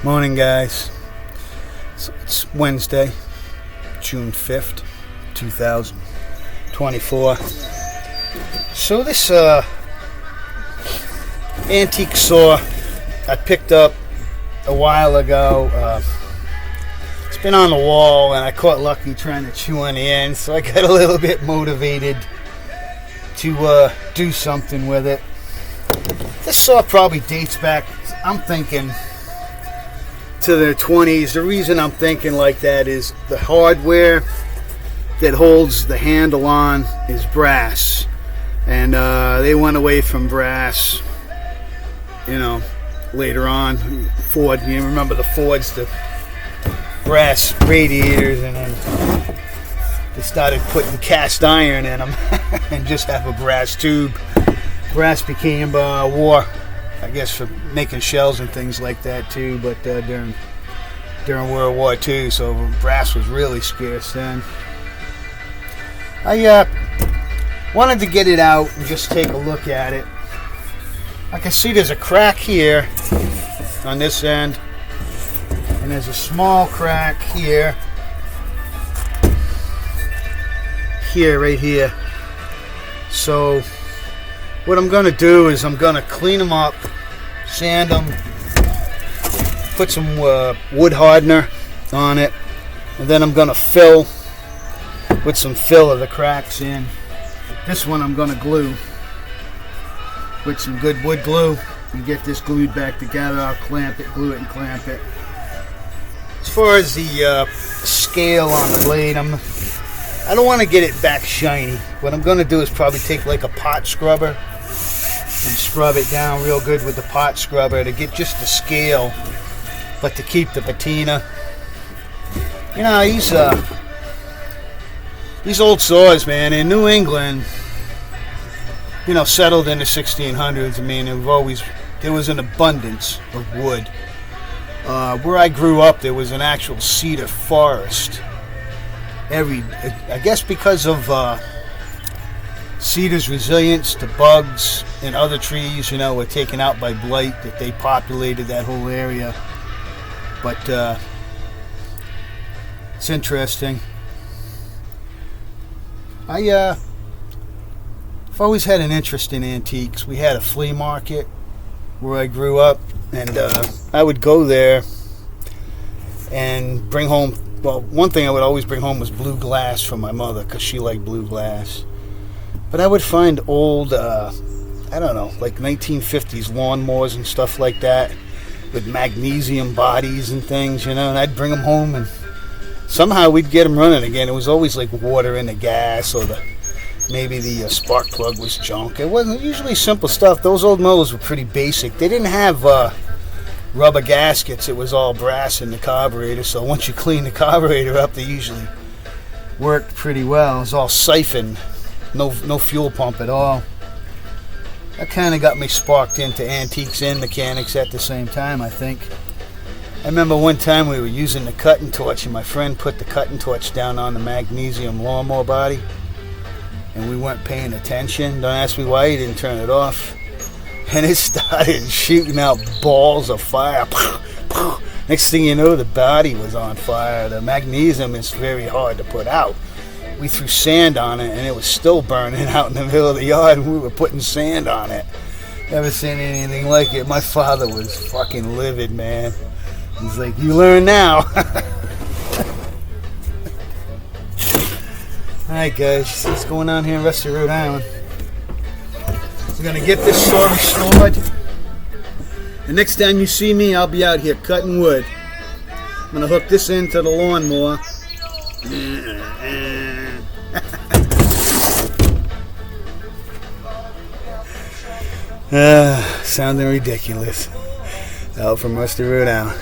Morning, guys. So it's Wednesday, June 5th, 2024. So this antique saw I picked up a while ago. It's been on the wall, and I caught lucky trying to chew on the end, so I got a little bit motivated to do something with it. This saw probably dates back, I'm thinking, to their 20s. The reason I'm thinking like that is the hardware that holds the handle on is brass, and they went away from brass, later on. Ford, you remember the Fords, the brass radiators, and then they started putting cast iron in them and just have a brass tube. Brass became war, I guess, for making shells and things like that too, but during World War II, so brass was really scarce then. I wanted to get it out and just take a look at it. I can see there's a crack here on this end, and there's a small crack here, right here. So what I'm going to do is I'm going to clean them up, sand them, put some wood hardener on it, and then I'm going to fill with some fill of the cracks in. This one I'm going to glue with some good wood glue and get this glued back together. I'll clamp it, glue it, and clamp it. As far as the scale on the blade, I don't want to get it back shiny. What I'm going to do is probably take like a pot scrubber and scrub it down real good with the pot scrubber to get just the scale, but to keep the patina. These old saws, man, in New England, settled in the 1600s. I mean, there was an abundance of wood. Where I grew up, there was an actual cedar forest. I guess because of cedar's resilience to bugs and other trees, were taken out by blight, that they populated that whole area. But it's interesting. I've always had an interest in antiques. We had a flea market where I grew up, and I would go there and bring home. Well, one thing I would always bring home was blue glass from my mother, because she liked blue glass. But I would find old, like 1950s lawnmowers and stuff like that with magnesium bodies and things, and I'd bring them home, and somehow we'd get them running again. It was always like water in the gas, or maybe the spark plug was junk. It wasn't usually simple stuff. Those old mowers were pretty basic. They didn't have rubber gaskets. It was all brass in the carburetor, so once you clean the carburetor up, they usually worked pretty well. It was all siphoned, no fuel pump at all. That kind of got me sparked into antiques and mechanics at the same time, I think. I remember one time we were using the cutting torch, and my friend put the cutting torch down on the magnesium lawnmower body, and we weren't paying attention. Don't ask me why he didn't turn it off. And it started shooting out balls of fire. Next thing you know, the body was on fire. The magnesium is very hard to put out. We threw sand on it, and it was still burning out in the middle of the yard, and we were putting sand on it. Never seen anything like it. My father was fucking livid, man. He's like, "You learn now." Alright, guys, what's going on here in Rusty, Rhode Island? We're going to get this saw restored. The next time you see me, I'll be out here cutting wood. I'm going to hook this into the lawnmower. Sounding ridiculous. Out from Rusty, Rhode Island.